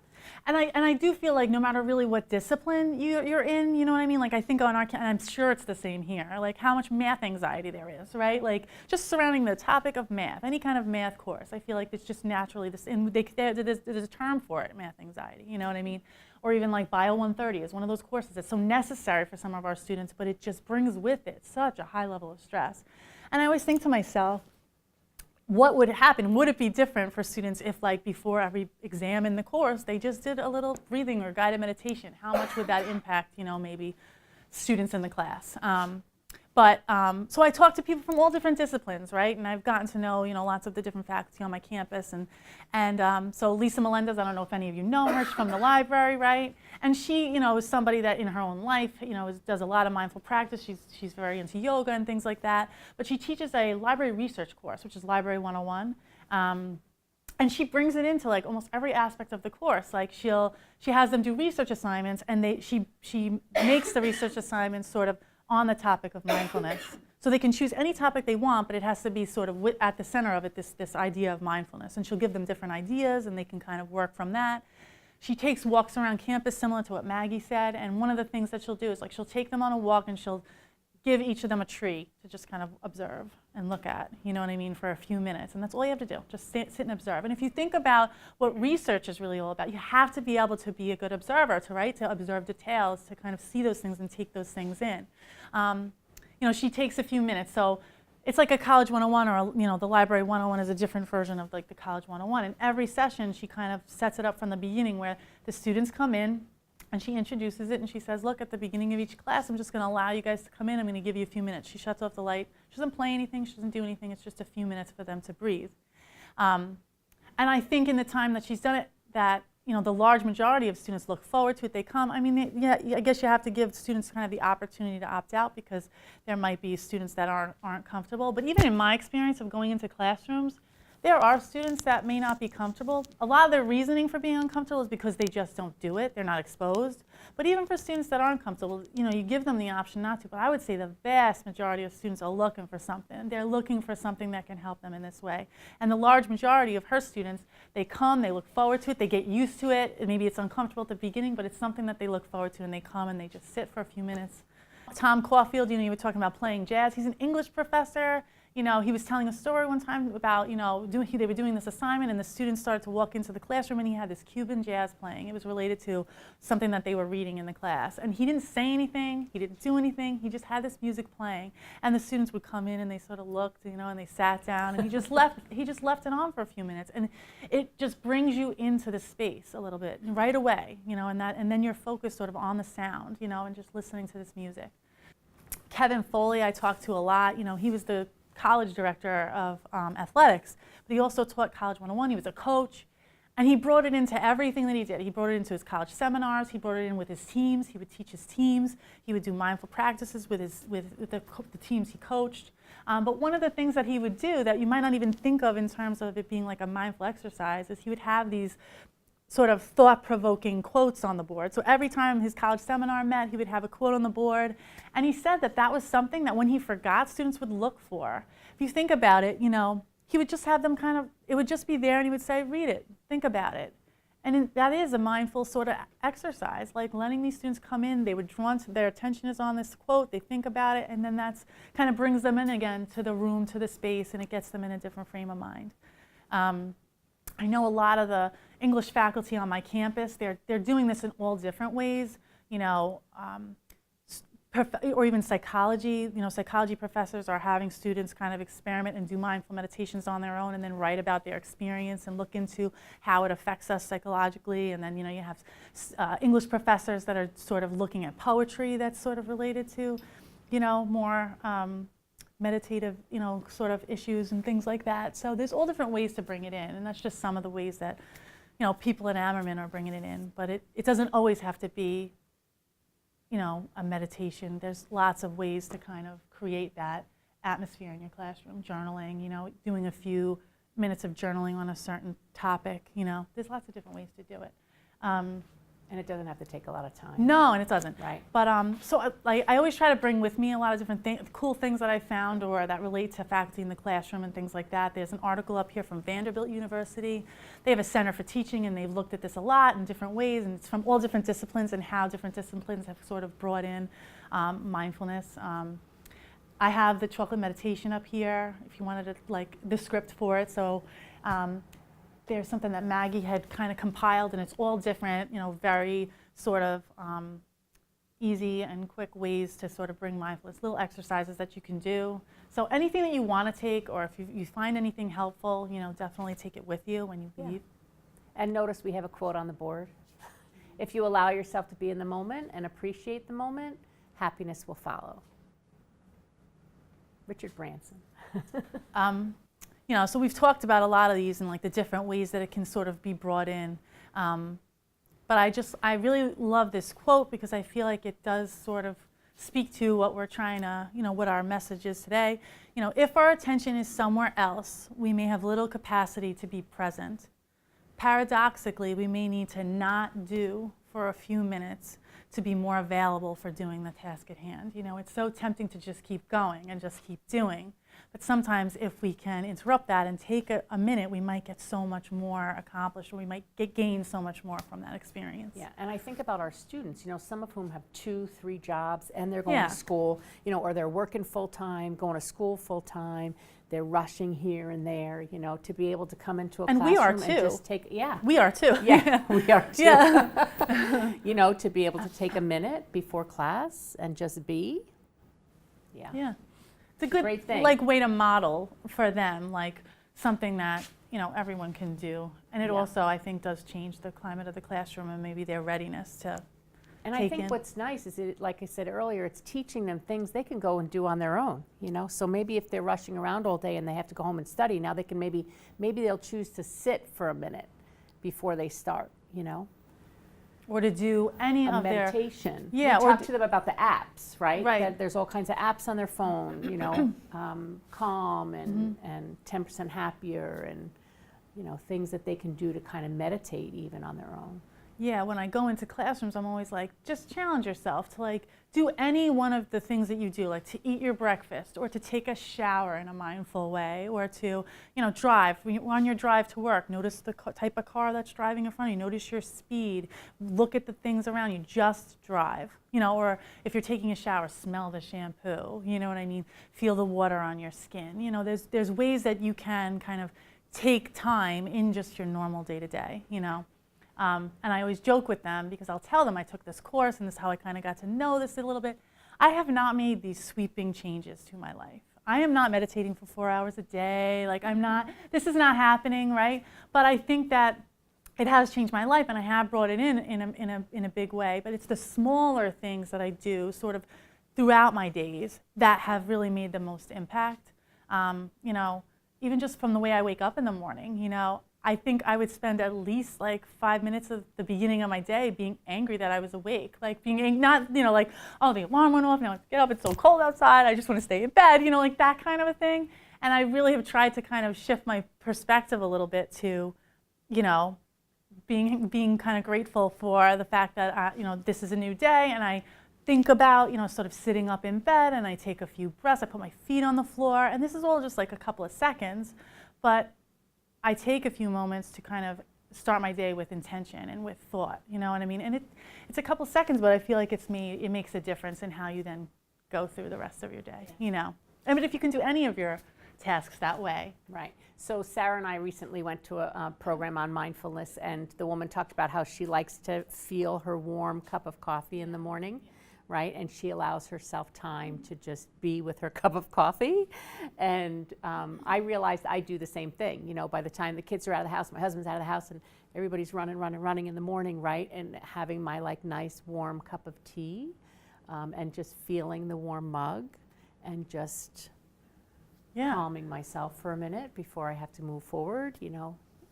Speaker 2: And I do feel like no matter really what discipline you're in, you know what I mean? I think on our, and I'm sure it's the same here, how much math anxiety there is, right? Just surrounding the topic of math, any kind of math course, I feel like it's just naturally this, and there's a term for it, math anxiety, you know what I mean? Or even Bio 130 is one of those courses that's so necessary for some of our students, but it just brings with it such a high level of stress. And I always think to myself, what would happen? Would it be different for students if, before every exam in the course, they just did a little breathing or guided meditation? How much would that impact, maybe students in the class? So I talked to people from all different disciplines, right? And I've gotten to know, lots of the different faculty on my campus. And so Lisa Melendez, I don't know if any of you know her, she's from the library, right? And she, is somebody that in her own life, does a lot of mindful practice. She's very into yoga and things like that. But she teaches a library research course, which is Library 101. And she brings it into almost every aspect of the course. She has them do research assignments, and she makes the research assignments sort of on the topic of mindfulness. So they can choose any topic they want, but it has to be sort of at the center of it, this idea of mindfulness. And she'll give them different ideas, and they can kind of work from that. She takes walks around campus, similar to what Maggie said, and one of the things that she'll do is she'll take them on a walk, and she'll give each of them a tree to just kind of observe and look at, you know what I mean, for a few minutes. And that's all you have to do, just sit and observe. And if you think about what research is really all about, you have to be able to be a good observer, to observe details, to kind of see those things and take those things in. She takes a few minutes. So it's like a College 101, or the Library 101 is a different version of the College 101. And every session, she kind of sets it up from the beginning, where the students come in, and she introduces it, and she says, look, at the beginning of each class, I'm just going to allow you guys to come in. I'm going to give you a few minutes. She shuts off the light. She doesn't play anything. She doesn't do anything. It's just a few minutes for them to breathe. And I think in the time that she's done it, that the large majority of students look forward to it. They come. I mean, I guess you have to give students kind of the opportunity to opt out, because there might be students that aren't comfortable. But even in my experience of going into classrooms, there are students that may not be comfortable. A lot of their reasoning for being uncomfortable is because they just don't do it. They're not exposed. But even for students that aren't comfortable, you give them the option not to. But I would say the vast majority of students are looking for something. They're looking for something that can help them in this way. And the large majority of her students, they come, they look forward to it, they get used to it. Maybe it's uncomfortable at the beginning, but it's something that they look forward to, and they come and they just sit for a few minutes. Tom Caulfield, you were talking about playing jazz. He's an English professor. You know, he was telling a story one time about, you know, they were doing this assignment and the students started to walk into the classroom and he had this Cuban jazz playing. It was related to something that they were reading in the class. And he didn't say anything, he didn't do anything, he just had this music playing. And the students would come in and they sort of looked, you know, and they sat down and he just left it on for a few minutes. And it just brings you into the space a little bit right away, you know, and then you're focused sort of on the sound, you know, and just listening to this music. Kevin Foley I talked to a lot. You know, he was the college director of athletics, but he also taught College 101. He was a coach, and he brought it into everything that he did. He brought it into his college seminars. He brought it in with his teams. He would teach his teams. He would do mindful practices with the teams he coached. But one of the things that he would do that you might not even think of in terms of it being like a mindful exercise is he would have these sort of thought-provoking quotes on the board. So every time his college seminar met, he would have a quote on the board. And he said that that was something that when he forgot, students would look for. If you think about it, you know, he would just have them kind of, it would just be there and he would say, read it, think about it. And that is a mindful sort of exercise, like letting these students come in, they would draw to, their attention is on this quote, they think about it, and then that's kind of brings them in again to the room, to the space, and it gets them in a different frame of mind. I know a lot of the English faculty on my campus, they're doing this in all different ways, you know, or even psychology. You know, psychology professors are having students kind of experiment and do mindful meditations on their own and then write about their experience and look into how it affects us psychologically. And then, you know, you have English professors that are sort of looking at poetry that's sort of related to, you know, more meditative, you know, sort of issues and things like that. So there's all different ways to bring it in, and that's just some of the ways that, you know, people in Ammerman are bringing it in. But it doesn't always have to be, you know, a meditation. There's lots of ways to kind of create that atmosphere in your classroom. Journaling, you know, doing a few minutes of journaling on a certain topic, you know. There's lots of different ways to do it.
Speaker 1: And it doesn't have to take a lot of time.
Speaker 2: No, and it doesn't.
Speaker 1: Right.
Speaker 2: But so I always try to bring with me a lot of different cool things that I found or that relate to faculty in the classroom and things like that. There's an article up here from Vanderbilt University. They have a center for teaching, and they've looked at this a lot in different ways, and it's from all different disciplines and how different disciplines have sort of brought in mindfulness. I have the chocolate meditation up here if you wanted to, like, the script for it. So. There's something that Maggie had kind of compiled, and it's all different, you know, very sort of easy and quick ways to sort of bring mindfulness, little exercises that you can do. So anything that you want to take, or if you find anything helpful, you know, definitely take it with you when you leave.
Speaker 1: And notice we have a quote on the board. If you allow yourself to be in the moment and appreciate the moment, happiness will follow. Richard Branson.
Speaker 2: You know, so we've talked about a lot of these and like the different ways that it can sort of be brought in. But I really love this quote because I feel like it does sort of speak to what we're trying to, you know, what our message is today. You know, if our attention is somewhere else, we may have little capacity to be present. Paradoxically, we may need to not do for a few minutes to be more available for doing the task at hand. You know, it's so tempting to just keep going and just keep doing. But sometimes if we can interrupt that and take a minute, we might get so much more accomplished, or we might gain so much more from that experience.
Speaker 1: Yeah, and I think about our students, you know, some of whom have 2, 3 jobs, and they're going to school, you know, or they're working full-time, going to school full-time, they're rushing here and there, you know, to be able to come into a
Speaker 2: and
Speaker 1: classroom
Speaker 2: we are
Speaker 1: and
Speaker 2: too.
Speaker 1: just take,
Speaker 2: We are too.
Speaker 1: Yeah, we are too.
Speaker 2: Yeah.
Speaker 1: You know, to be able to take a minute before class and just be.
Speaker 2: Yeah. It's a good
Speaker 1: great thing.
Speaker 2: Like way to model for them, like something that, you know, everyone can do. And it also, I think, does change the climate of the classroom and maybe their readiness to
Speaker 1: And I think what's nice is, like I said earlier, it's teaching them things they can go and do on their own, you know? So maybe if they're rushing around all day and they have to go home and study, now they can maybe they'll choose to sit for a minute before they start, you know?
Speaker 2: Or to do any of their
Speaker 1: meditation.
Speaker 2: Yeah,
Speaker 1: we
Speaker 2: or
Speaker 1: talk to them about the apps, right?
Speaker 2: Right.
Speaker 1: That there's all kinds of apps on their phone, you know, Calm and 10% Happier, and, you know, things that they can do to kind of meditate even on their own.
Speaker 2: Yeah, when I go into classrooms, I'm always like, just challenge yourself to like do any one of the things that you do, like to eat your breakfast or to take a shower in a mindful way, or to, drive. When you're on your drive to work, notice the type of car that's driving in front of you. Notice your speed. Look at the things around you. Just drive. Or if you're taking a shower, smell the shampoo. You know what I mean? Feel the water on your skin. There's ways that you can kind of take time in just your normal day-to-day, And I always joke with them because I'll tell them I took this course and this is how I kind of got to know this a little bit. I have not made these sweeping changes to my life. I am not meditating for 4 hours a day. Like this is not happening, right? But I think that it has changed my life and I have brought it in a big way. But it's the smaller things that I do sort of throughout my days that have really made the most impact. Even just from the way I wake up in the morning, I think I would spend at least like 5 minutes of the beginning of my day being angry that I was awake, like not, like, oh, the alarm went off, now I have to get up, it's so cold outside, I just want to stay in bed, like that kind of a thing. And I really have tried to kind of shift my perspective a little bit to, being kind of grateful for the fact that, this is a new day, and I think about, sort of sitting up in bed, and I take a few breaths, I put my feet on the floor, and this is all just like a couple of seconds, but I take a few moments to kind of start my day with intention and with thought, you know what I mean? And it's a couple seconds, but I feel like it makes a difference in how you then go through the rest of your day, I mean, if you can do any of your tasks that way.
Speaker 1: Right. So Sarah and I recently went to a program on mindfulness, and the woman talked about how she likes to feel her warm cup of coffee in the morning. Right? And she allows herself time to just be with her cup of coffee. And I realized I do the same thing. By the time the kids are out of the house, my husband's out of the house, and everybody's running in the morning, right? And having my like nice warm cup of tea, and just feeling the warm mug, and just calming myself for a minute before I have to move forward.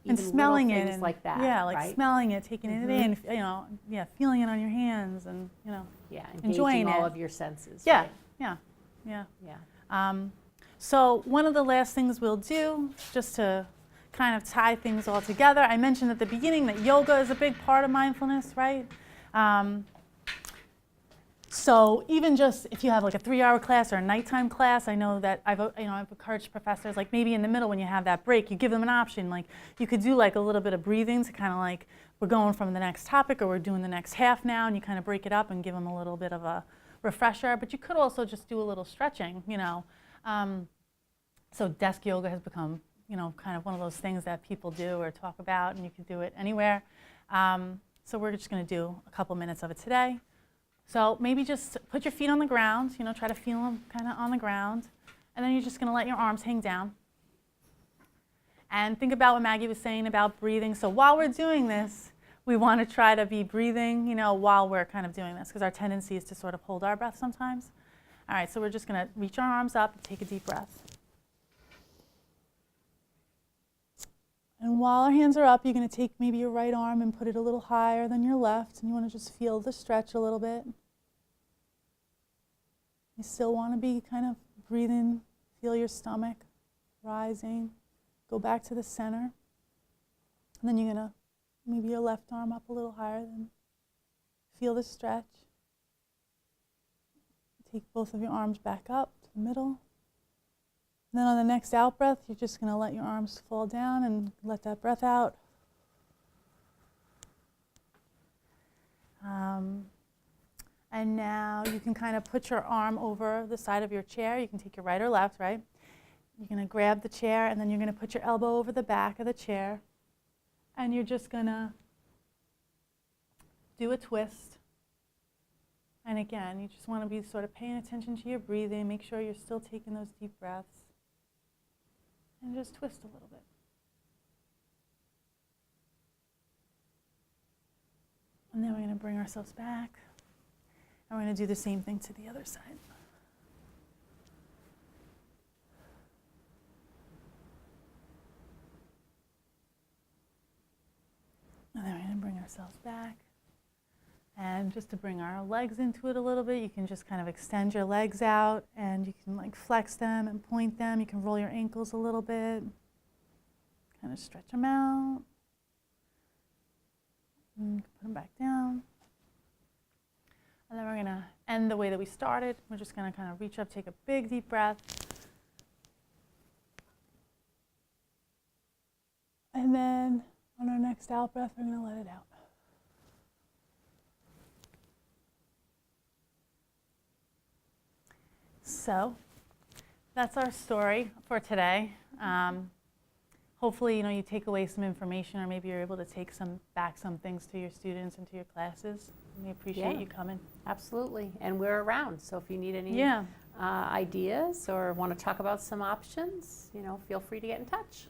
Speaker 2: And smelling it,
Speaker 1: and like that.
Speaker 2: Yeah, like
Speaker 1: right?
Speaker 2: smelling it, taking it in, feeling it on your hands, and enjoying
Speaker 1: all
Speaker 2: it.
Speaker 1: of your senses.
Speaker 2: Yeah,
Speaker 1: right?
Speaker 2: yeah. So one of the last things we'll do, just to kind of tie things all together, I mentioned at the beginning that yoga is a big part of mindfulness, right? So even just if you have like a 3-hour class or a nighttime class, I know that I've encouraged professors, like maybe in the middle when you have that break, you give them an option. Like you could do like a little bit of breathing to kind of like, we're going from the next topic or we're doing the next half now, and you kind of break it up and give them a little bit of a refresher. But you could also just do a little stretching, So desk yoga has become, kind of one of those things that people do or talk about, and you can do it anywhere. So we're just going to do a couple minutes of it today. So maybe just put your feet on the ground, try to feel them kind of on the ground. And then you're just going to let your arms hang down. And think about what Maggie was saying about breathing. So while we're doing this, we want to try to be breathing, while we're kind of doing this, because our tendency is to sort of hold our breath sometimes. All right, so we're just going to reach our arms up and take a deep breath. And while our hands are up, you're going to take maybe your right arm and put it a little higher than your left, and you want to just feel the stretch a little bit. You still want to be kind of breathing, feel your stomach rising. Go back to the center. And then you're going to maybe your left arm up a little higher, then feel the stretch. Take both of your arms back up to the middle. And then on the next out breath, you're just going to let your arms fall down and let that breath out. And now you can kind of put your arm over the side of your chair. You can take your right or left, right? You're going to grab the chair, and then you're going to put your elbow over the back of the chair. And you're just going to do a twist. And again, you just want to be sort of paying attention to your breathing. Make sure you're still taking those deep breaths. And just twist a little bit. And then we're going to bring ourselves back. And we're going to do the same thing to the other side. And then we're going to bring ourselves back. And just to bring our legs into it a little bit, you can just kind of extend your legs out, and you can like flex them and point them. You can roll your ankles a little bit, kind of stretch them out. And put them back down. And then we're gonna end the way that we started. We're just gonna kind of reach up, take a big deep breath. And then on our next out breath, we're gonna let it out. So that's our story for today. Hopefully, you take away some information, or maybe you're able to take back some things to your students and to your classes. We appreciate
Speaker 1: Yeah.
Speaker 2: you coming.
Speaker 1: Absolutely. And we're around. So if you need any
Speaker 2: Yeah.
Speaker 1: ideas or want to talk about some options, feel free to get in touch.